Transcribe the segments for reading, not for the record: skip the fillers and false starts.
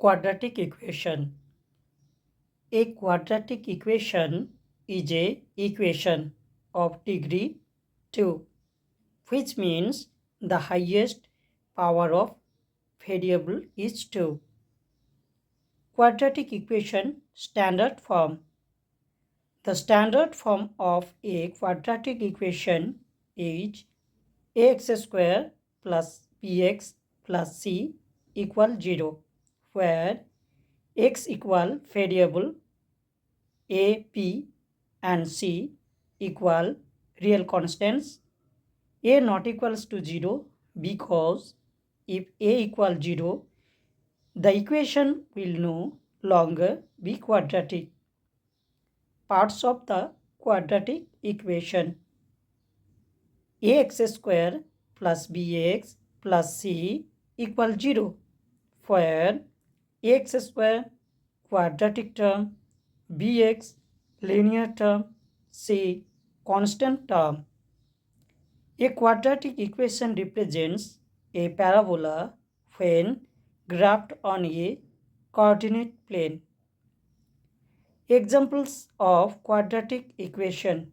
Quadratic equation. A quadratic equation is a equation of degree 2, which means the highest power of variable is 2. Quadratic equation standard form. The standard form of a quadratic equation is ax square plus bx plus c equal 0, where x equal variable a, b and c equal real constants. A not equals to 0 because if a equals 0, the equation will no longer be quadratic. Parts of the quadratic equation: ax square plus bx plus c equal 0, where ax square quadratic term, bx linear term, c constant term. A quadratic equation represents a parabola when graphed on a coordinate plane. Examples of quadratic equation: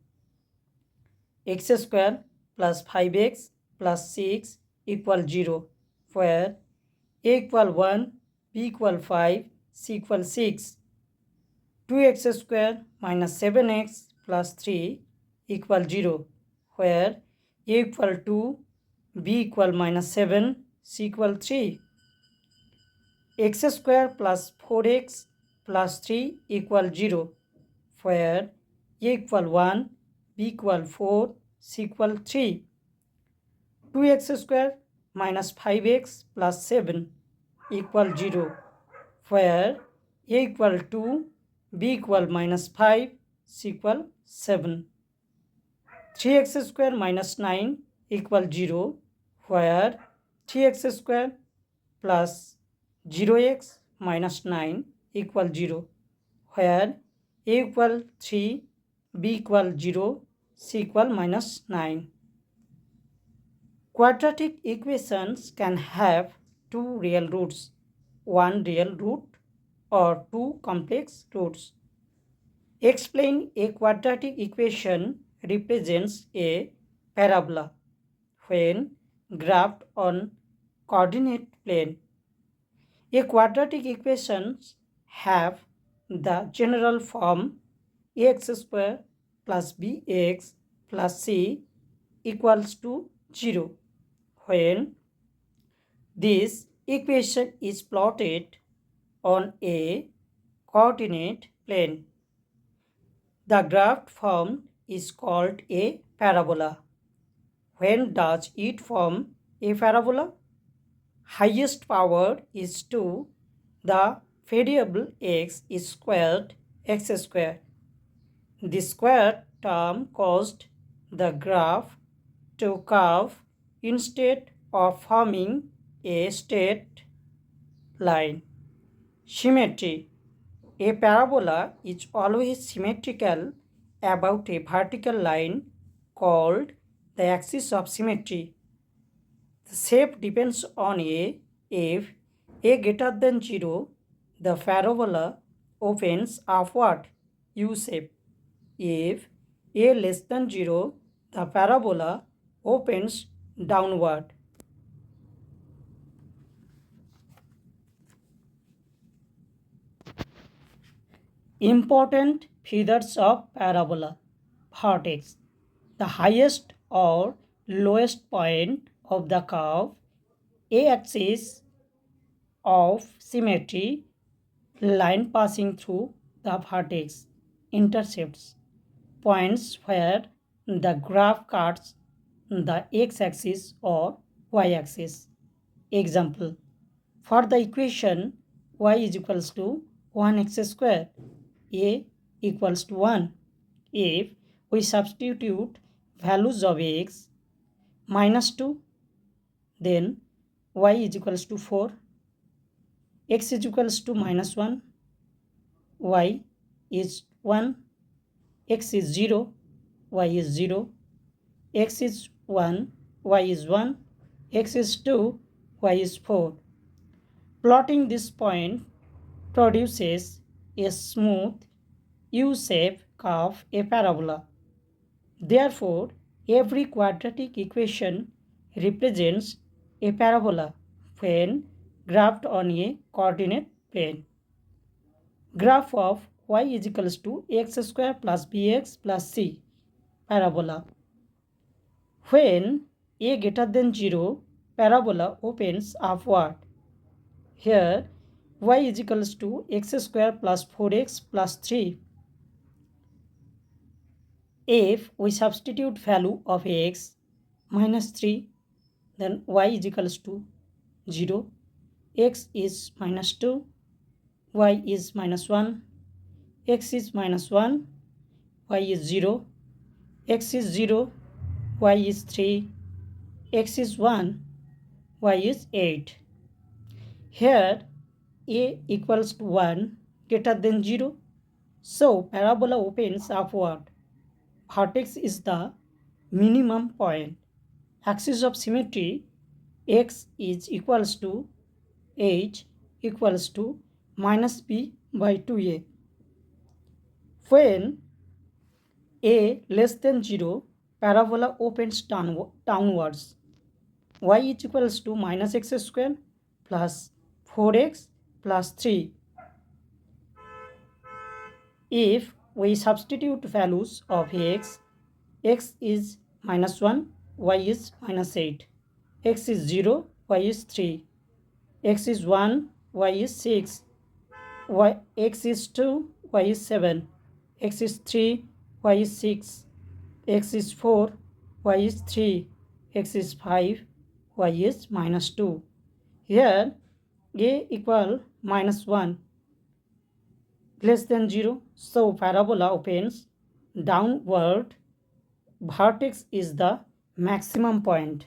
x square plus 5x plus 6 equal 0, where a equal 1, b equal 5, c equal 6. 2x square minus 7x plus 3 equal 0, where a equal 2, b equal minus 7, c equal 3. X square plus 4x plus 3 equal 0, where a equal 1, b equal 4, c equal 3. 2x square minus 5x plus 7 equal 0, where a equal 2, b equal minus 5, c equal 7. 3x square minus 9 equal 0, where 3x square plus 0x minus 9 equal 0, where a equal 3, b equal 0, c equal minus 9. Quadratic equations can have two real roots, one real root or two complex roots. Explain: a quadratic equation represents a parabola when graphed on coordinate plane. A quadratic equations have the general form ax square plus bx plus c equals to 0 when this equation is plotted on a coordinate plane. The graphed form is called a parabola. When does it form a parabola? Highest power is 2. The variable x is squared x square. The square term caused the graph to curve instead of forming a straight line. Symmetry: a parabola is always symmetrical about a vertical line called the axis of symmetry. The shape depends on a. If a greater than 0, the parabola opens upward U shape. If a less than 0, the parabola opens downward. Important features of parabola: vertex, the highest or lowest point of the curve, a-axis of symmetry, line passing through the vertex, intercepts, points where the graph cuts the x-axis or y-axis. Example: for the equation y is equals to 1x square, a equals to 1. If we substitute values of x minus 2, then y is equals to 4, x is equals to minus 1, y is 1, x is 0, y is 0, x is 1, y is 1, x is 2, y is 4. Plotting this point produces a smooth U-shaped curve, a parabola. Therefore, every quadratic equation represents a parabola when graphed on a coordinate plane. Graph of y is equals to x square plus bx plus c, parabola. When a greater than 0, parabola opens upward. Here y is equals to x square plus 4x plus 3. If we substitute value of x minus 3, then y is equals to 0, x is minus 2, y is minus 1, x is minus 1, y is 0, x is 0, y is 3, x is 1, y is 8. Here a equals to 1 greater than 0, so parabola opens upward. Vertex is the minimum point. Axis of symmetry, x is equals to h equals to minus b by 2a. When a less than 0, parabola opens downwards. Y is equals to minus x square plus 4x plus 3. If we substitute values of x is minus 1, y is minus 8, x is 0, y is 3, x is 1, y is 6, x is 2, y is 7, x is 3, y is 6, x is 4, y is 3, x is 5, y is minus 2. Here a equal minus 1 less than 0, so parabola opens downward. Vertex is the maximum point.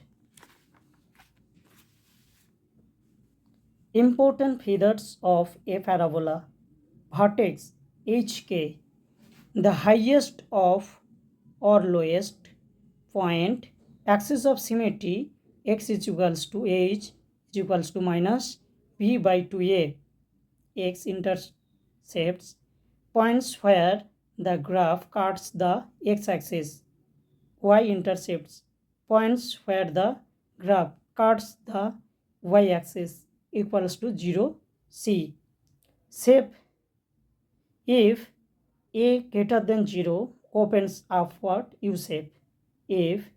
Important features of a parabola. Vertex HK, the highest of or lowest point. Axis of symmetry, x is equals to h is equals to minus b by 2a. X intercepts points where the graph cuts the x-axis. Y intercepts points where the graph cuts the y-axis, equals to 0, c. Shape, if a greater than 0, opens upward, U shape. If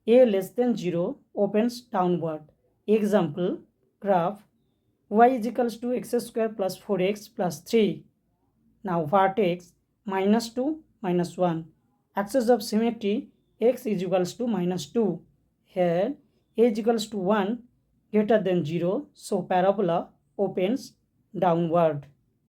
a less than 0, opens downward. Example, graph y is equals to x square plus 4x plus 3. Now vertex minus 2, minus 1. Axis of symmetry, x is equals to minus 2. Here a is equals to 1 greater than 0, so parabola opens downward.